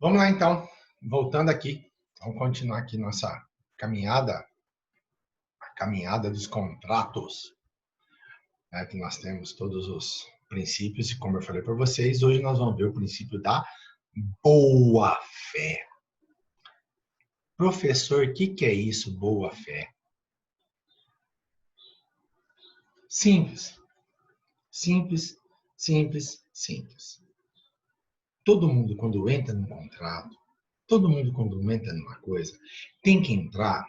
Vamos lá, então. Voltando aqui. Vamos continuar aqui nossa caminhada. A caminhada dos contratos. Né, que nós temos todos os princípios. E como eu falei para vocês, hoje nós vamos ver o princípio da boa-fé. Professor, o que é isso, boa-fé? Simples. Simples, simples, simples. Todo mundo, quando entra num contrato, todo mundo, quando entra numa coisa, tem que entrar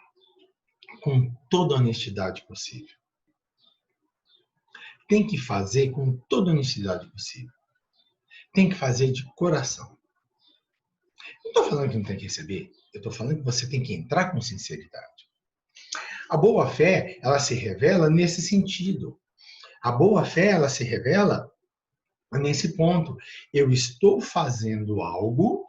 com toda a honestidade possível. Tem que fazer com toda a honestidade possível. Tem que fazer de coração. Não estou falando que não tem que receber. Eu estou falando que você tem que entrar com sinceridade. A boa-fé, ela se revela nesse sentido. A boa-fé, ela se revela nesse ponto. Eu estou fazendo algo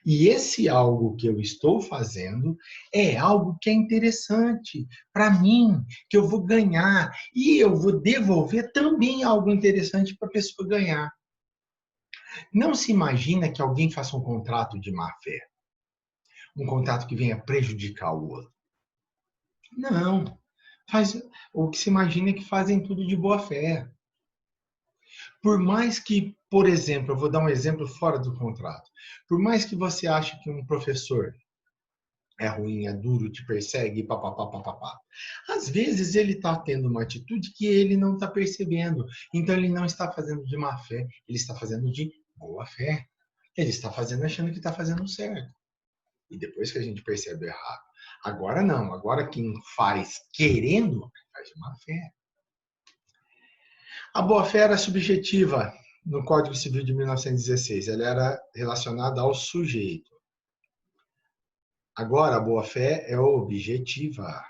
e esse algo que eu estou fazendo é algo que é interessante para mim, que eu vou ganhar. E eu vou devolver também algo interessante para a pessoa ganhar. Não se imagina que alguém faça um contrato de má-fé. Um contrato que venha prejudicar o outro. Não. O que se imagina é que fazem tudo de boa-fé. Por mais que, por exemplo, eu vou dar um exemplo fora do contrato. Por mais que você ache que um professor é ruim, é duro, te persegue, papapá, papapá. Às vezes ele está tendo uma atitude que ele não está percebendo. Então ele não está fazendo de má fé, ele está fazendo de boa fé. Ele está fazendo achando que está fazendo certo. E depois que a gente percebe errado. Agora não, agora quem faz querendo, faz de má fé. A boa fé era subjetiva no Código Civil de 1916. Ela era relacionada ao sujeito. Agora, a boa-fé é objetiva.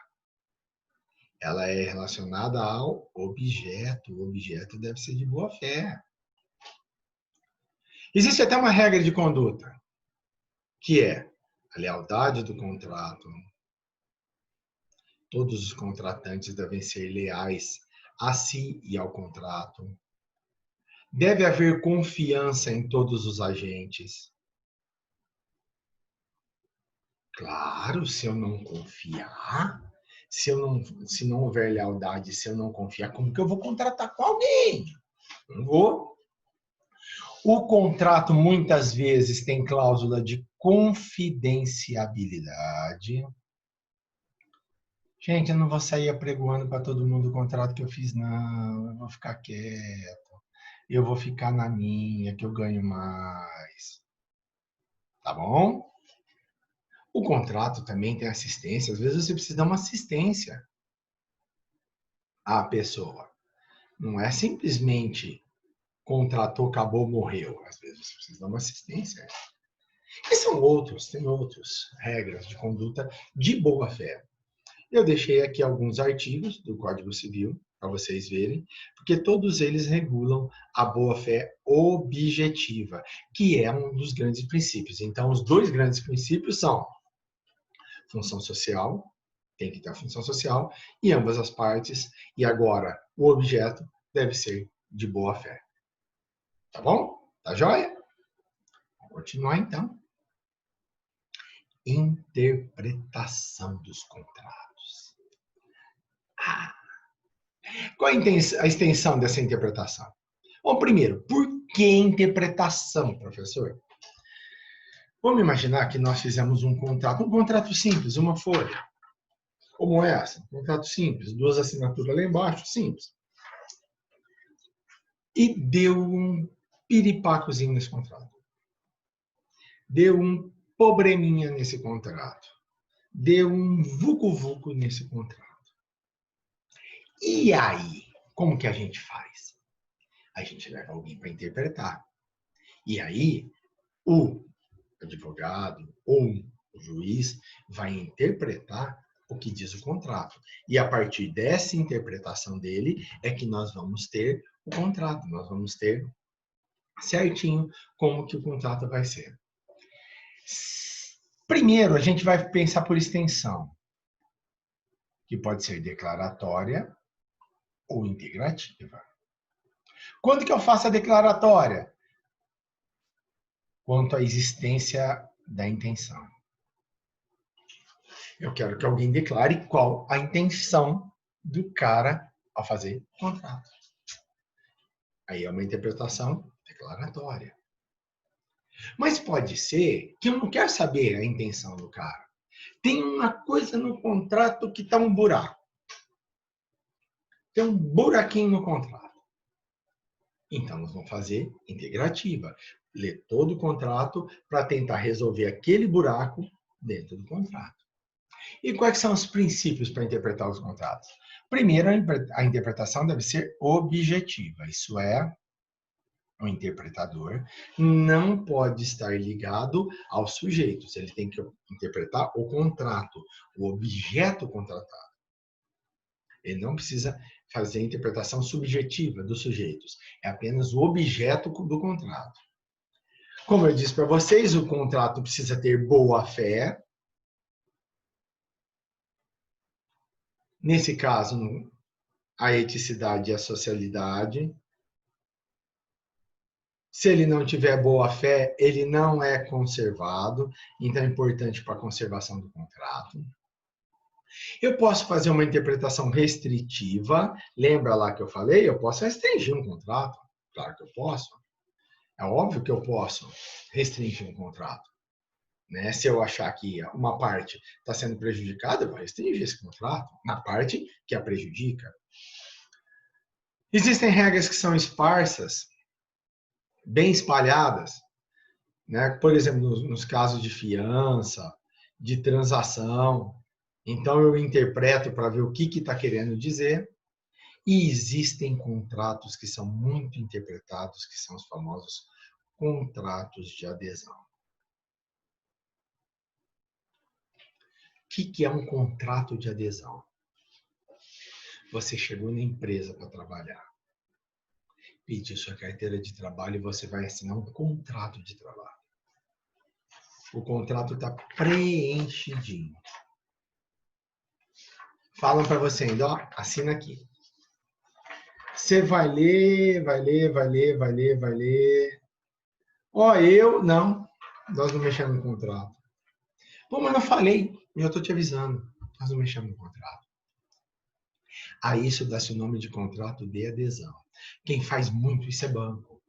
Ela é relacionada ao objeto. O objeto deve ser de boa-fé. Existe até uma regra de conduta, que é a lealdade do contrato. Todos os contratantes devem ser leais a si e ao contrato. Deve haver confiança em todos os agentes. Claro, se eu não confiar, se não houver lealdade, se eu não confiar, como que eu vou contratar com alguém? Não vou. O contrato muitas vezes tem cláusula de confidencialidade. Gente, eu não vou sair apregoando para todo mundo o contrato que eu fiz, não. Eu vou ficar quieto. Eu vou ficar na minha, que eu ganho mais. Tá bom? O contrato também tem assistência. Às vezes você precisa dar uma assistência à pessoa. Não é simplesmente contratou, acabou, morreu. Às vezes você precisa dar uma assistência. E tem outras regras de conduta de boa-fé. Eu deixei aqui alguns artigos do Código Civil para vocês verem, porque todos eles regulam a boa-fé objetiva, que é um dos grandes princípios. Então, os dois grandes princípios são função social, tem que ter a função social, e ambas as partes, e agora o objeto deve ser de boa-fé. Tá bom? Tá joia? Vamos continuar então. Interpretação dos contratos. Qual a extensão dessa interpretação? Bom, primeiro, por que interpretação, professor? Vamos imaginar que nós fizemos um contrato simples, uma folha, como essa, um contrato simples, duas assinaturas lá embaixo, simples. E deu um piripacozinho nesse contrato. Deu um probleminha nesse contrato. Deu um vucu-vucu nesse contrato. E aí, como que a gente faz? A gente leva alguém para interpretar. E aí, o advogado ou o juiz vai interpretar o que diz o contrato. E a partir dessa interpretação dele é que nós vamos ter o contrato, nós vamos ter certinho como que o contrato vai ser. Primeiro, a gente vai pensar por extensão, que pode ser declaratória ou integrativa. Quando que eu faço a declaratória? Quanto à existência da intenção. Eu quero que alguém declare qual a intenção do cara ao fazer o contrato. Aí é uma interpretação declaratória. Mas pode ser que eu não quero saber a intenção do cara. Tem uma coisa no contrato que está um buraco. Tem um buraquinho no contrato. Então, nós vamos fazer integrativa. Ler todo o contrato para tentar resolver aquele buraco dentro do contrato. E quais são os princípios para interpretar os contratos? Primeiro, a interpretação deve ser objetiva. Isso é, o interpretador não pode estar ligado aos sujeitos. Ele tem que interpretar o contrato, o objeto contratado. Ele não precisa fazer a interpretação subjetiva dos sujeitos. É apenas o objeto do contrato. Como eu disse para vocês, o contrato precisa ter boa-fé. Nesse caso, a eticidade e a socialidade. Se ele não tiver boa-fé, ele não é conservado. Então, é importante para a conservação do contrato. Eu posso fazer uma interpretação restritiva. Lembra lá que eu falei? Eu posso restringir um contrato. Claro que eu posso. É óbvio que eu posso restringir um contrato. Né? Se eu achar que uma parte está sendo prejudicada, eu vou restringir esse contrato na parte que a prejudica. Existem regras que são esparsas, bem espalhadas, né? Por exemplo, nos casos de fiança, de transação. Então, eu interpreto para ver o que está querendo dizer. E existem contratos que são muito interpretados, que são os famosos contratos de adesão. O que é um contrato de adesão? Você chegou na empresa para trabalhar, pediu sua carteira de trabalho e você vai assinar um contrato de trabalho. O contrato está preenchidinho. Falam para você ainda, ó, assina aqui. Você vai ler, vai ler, vai ler, vai ler, vai ler. Ó, nós não mexemos no contrato. Pô, mas eu falei, eu estou te avisando, nós não mexemos no contrato. A isso dá-se o nome de contrato de adesão. Quem faz muito isso é banco.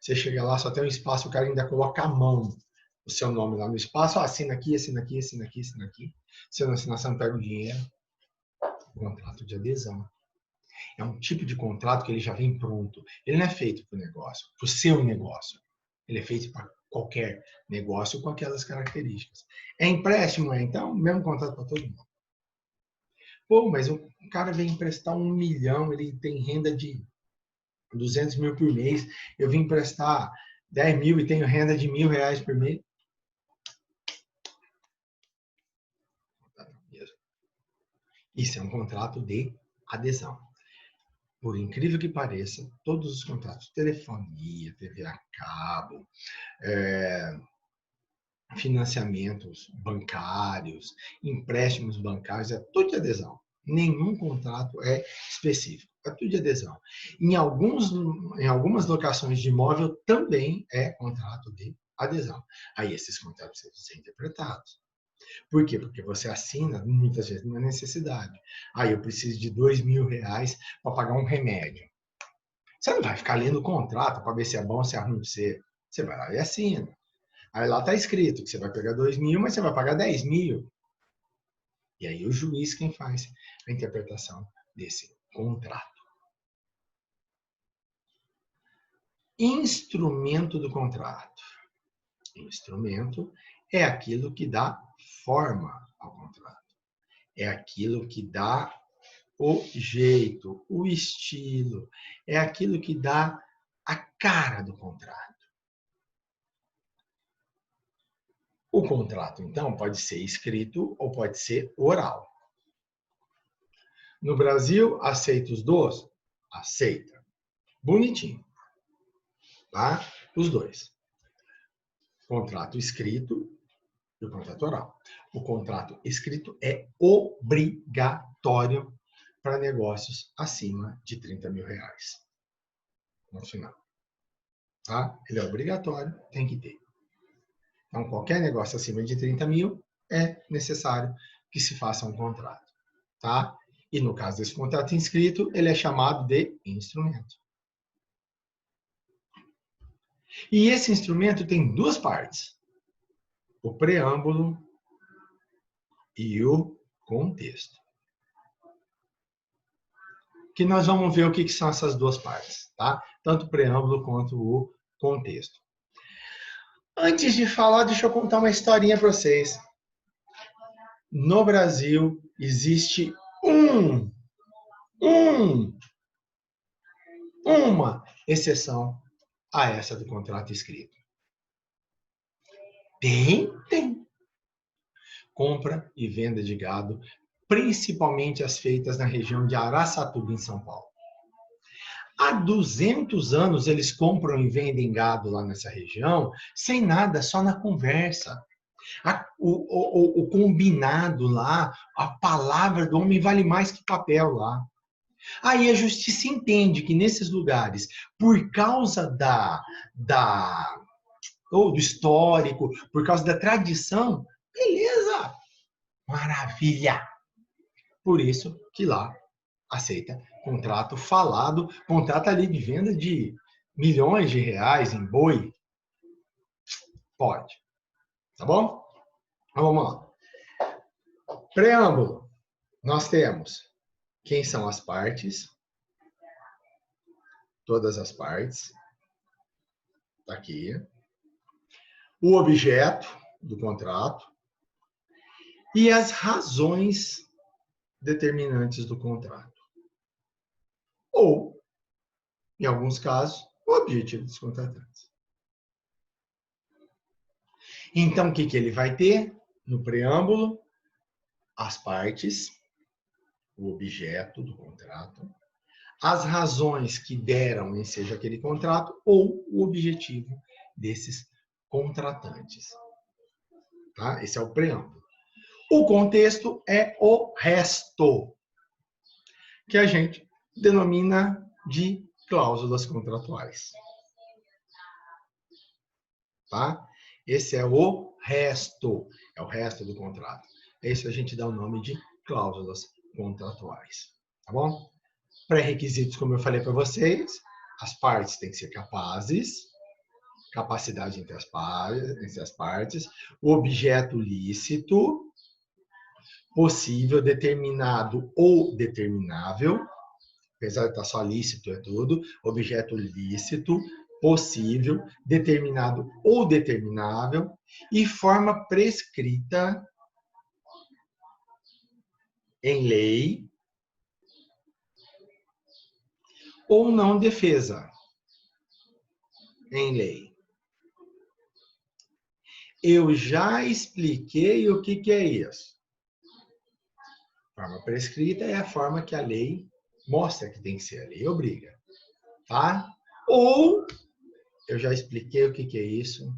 Você chega lá, só tem um espaço, o cara ainda coloca a mão, o seu nome lá no espaço, ó, assina aqui, assina aqui, assina aqui, assina aqui. Se não assinar, você não pega o dinheiro. Contrato de adesão. É um tipo de contrato que ele já vem pronto. Ele não é feito para o negócio, para o seu negócio. Ele é feito para qualquer negócio com aquelas características. É empréstimo, então, mesmo contrato para todo mundo. Pô, mas o cara vem emprestar 1 milhão, ele tem renda de 200 mil por mês. Eu vim emprestar 10 mil e tenho renda de R$1.000 por mês. Isso é um contrato de adesão. Por incrível que pareça, todos os contratos, telefonia, TV a cabo, financiamentos bancários, empréstimos bancários, é tudo de adesão. Nenhum contrato é específico, é tudo de adesão. Em algumas locações de imóvel também é contrato de adesão. Aí esses contratos precisam ser interpretados. Por quê? Porque você assina, muitas vezes, numa necessidade. Aí eu preciso de R$2.000 para pagar um remédio. Você não vai ficar lendo o contrato para ver se é bom ou se é ruim para você. Você vai lá e assina. Aí lá está escrito que você vai pegar 2.000, mas você vai pagar 10.000. E aí o juiz quem faz a interpretação desse contrato. Instrumento do contrato. Instrumento é aquilo que dá forma ao contrato. É aquilo que dá o jeito, o estilo. É aquilo que dá a cara do contrato. O contrato, então, pode ser escrito ou pode ser oral. No Brasil, aceita os dois? Aceita. Bonitinho. Tá? Os dois. Contrato escrito e o contrato oral. O contrato escrito é obrigatório para negócios acima de R$30.000. No final. Tá? Ele é obrigatório, tem que ter. Então, qualquer negócio acima de 30 mil é necessário que se faça um contrato, tá? E no caso desse contrato inscrito, ele é chamado de instrumento. E esse instrumento tem duas partes: o preâmbulo e o contexto. Que nós vamos ver o que são essas duas partes, tá? Tanto o preâmbulo quanto o contexto. Antes de falar, deixa eu contar uma historinha para vocês. No Brasil, existe uma exceção a essa do contrato escrito. Tem. Compra e venda de gado, principalmente as feitas na região de Araçatuba, em São Paulo. Há 200 anos eles compram e vendem gado lá nessa região, sem nada, só na conversa. O combinado lá, a palavra do homem vale mais que papel lá. Aí a justiça entende que nesses lugares, por causa ou do histórico, por causa da tradição, beleza, maravilha. Por isso que lá aceita contrato falado, contrato ali de venda de milhões de reais em boi. Pode. Tá bom? Então, vamos lá. Preâmbulo. Nós temos quem são as partes, todas as partes, tá aqui. O objeto do contrato e as razões determinantes do contrato. Ou, em alguns casos, o objetivo dos contratantes. Então, o que ele vai ter? No preâmbulo, as partes, o objeto do contrato, as razões que deram em seja aquele contrato ou o objetivo desses contratantes. Tá? Esse é o preâmbulo. O contexto é o resto, que a gente denomina de cláusulas contratuais. Tá? Esse é o resto do contrato. Esse a gente dá o nome de cláusulas contratuais. Tá bom? Pré-requisitos, como eu falei para vocês, as partes têm que ser capazes, capacidade entre as partes, o objeto lícito, possível, determinado ou determinável, apesar de estar só lícito é tudo, objeto lícito, possível, determinado ou determinável, e forma prescrita em lei ou não defesa em lei. Eu já expliquei o que é isso. Forma prescrita é a forma que a lei mostra que tem que ser, a lei obriga. Tá? Ou, eu já expliquei o que é isso.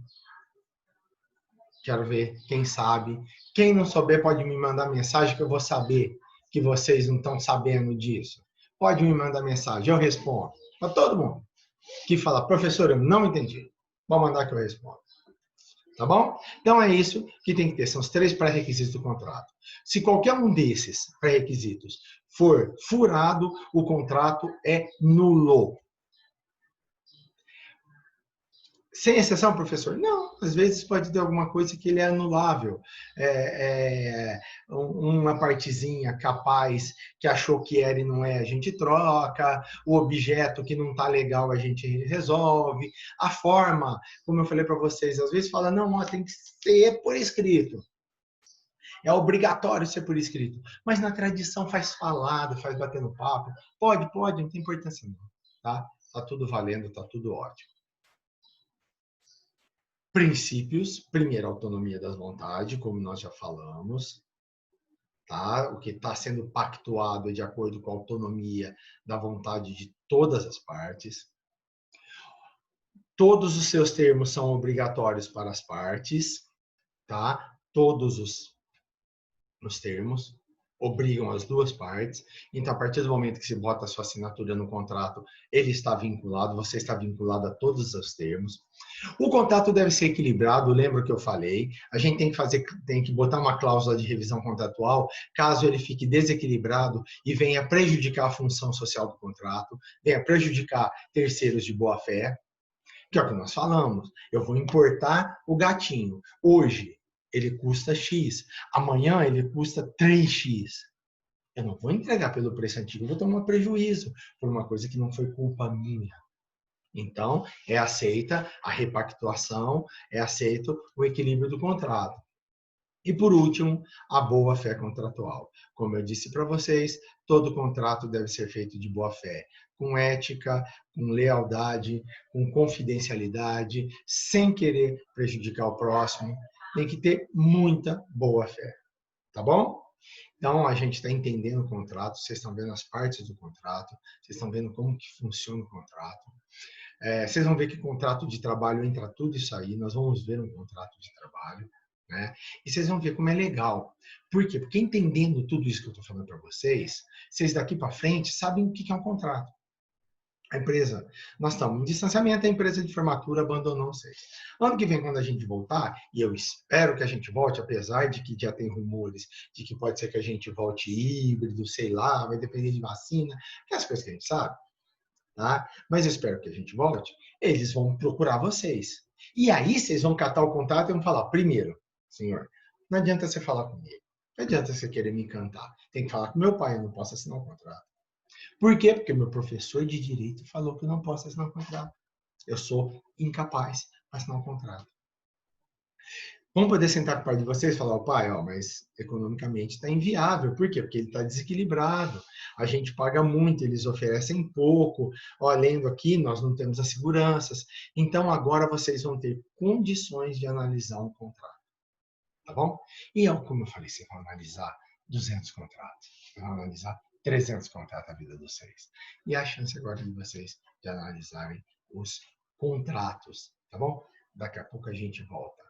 Quero ver quem sabe. Quem não souber pode me mandar mensagem que eu vou saber que vocês não estão sabendo disso. Pode me mandar mensagem, eu respondo. Para todo mundo que fala, professor, eu não entendi. Pode mandar que eu respondo. Tá bom? Então é isso que tem que ter. São os 3 pré-requisitos do contrato. Se qualquer um desses pré-requisitos for furado, o contrato é nulo. Sem exceção, professor? Não, às vezes pode ter alguma coisa que ele é anulável. Uma partezinha capaz que achou que era e não é, a gente troca. O objeto que não está legal, a gente resolve. A forma, como eu falei para vocês, às vezes fala, não, tem que ser por escrito. É obrigatório ser por escrito. Mas na tradição faz falado, faz batendo papo. Pode, não tem importância não. Tá? Tá tudo valendo, tá tudo ótimo. Princípios, primeiro, autonomia das vontades, como nós já falamos. Tá? O que está sendo pactuado é de acordo com a autonomia da vontade de todas as partes. Todos os seus termos são obrigatórios para as partes. Tá? Todos os termos. obrigam as duas partes. Então, a partir do momento que se bota a sua assinatura no contrato, ele está vinculado, você está vinculado a todos os termos. O contrato deve ser equilibrado, lembra que eu falei? A gente tem que botar uma cláusula de revisão contratual, caso ele fique desequilibrado e venha prejudicar a função social do contrato, venha prejudicar terceiros de boa fé, que é o que nós falamos. Eu vou importar o gatinho. Hoje ele custa X, amanhã ele custa 3X. Eu não vou entregar pelo preço antigo, eu vou tomar prejuízo por uma coisa que não foi culpa minha. Então, é aceita a repactuação, é aceito o equilíbrio do contrato. E, por último, a boa-fé contratual. Como eu disse para vocês, todo contrato deve ser feito de boa-fé, com ética, com lealdade, com confidencialidade, sem querer prejudicar o próximo. Tem que ter muita boa-fé, tá bom? Então, a gente está entendendo o contrato, vocês estão vendo as partes do contrato, vocês estão vendo como que funciona o contrato. Vocês vão ver que contrato de trabalho entra tudo isso aí, nós vamos ver um contrato de trabalho, né? E vocês vão ver como é legal. Por quê? Porque entendendo tudo isso que eu estou falando para vocês, vocês daqui para frente sabem o que é um contrato. A empresa, nós estamos em distanciamento, a empresa de formatura abandonou vocês. Ano que vem, quando a gente voltar, e eu espero que a gente volte, apesar de que já tem rumores de que pode ser que a gente volte híbrido, sei lá, vai depender de vacina, aquelas coisas que a gente sabe, tá? Mas eu espero que a gente volte, eles vão procurar vocês. E aí vocês vão catar o contato e vão falar, primeiro, senhor, não adianta você falar comigo, não adianta você querer me encantar, tem que falar com meu pai, eu não posso assinar o contrato. Por quê? Porque meu professor de direito falou que eu não posso assinar um contrato. Eu sou incapaz de assinar um contrato. Vamos poder sentar com o pai de vocês e falar, oh, pai, ó, mas economicamente está inviável. Por quê? Porque ele está desequilibrado. A gente paga muito, eles oferecem pouco. Ó, lendo aqui, nós não temos as seguranças. Então, agora vocês vão ter condições de analisar um contrato. Tá bom? E como eu falei, você vai analisar 200 contratos. Você vai analisar 300 contratos a vida de vocês. E a chance agora de vocês de analisarem os contratos. Tá bom? Daqui a pouco a gente volta.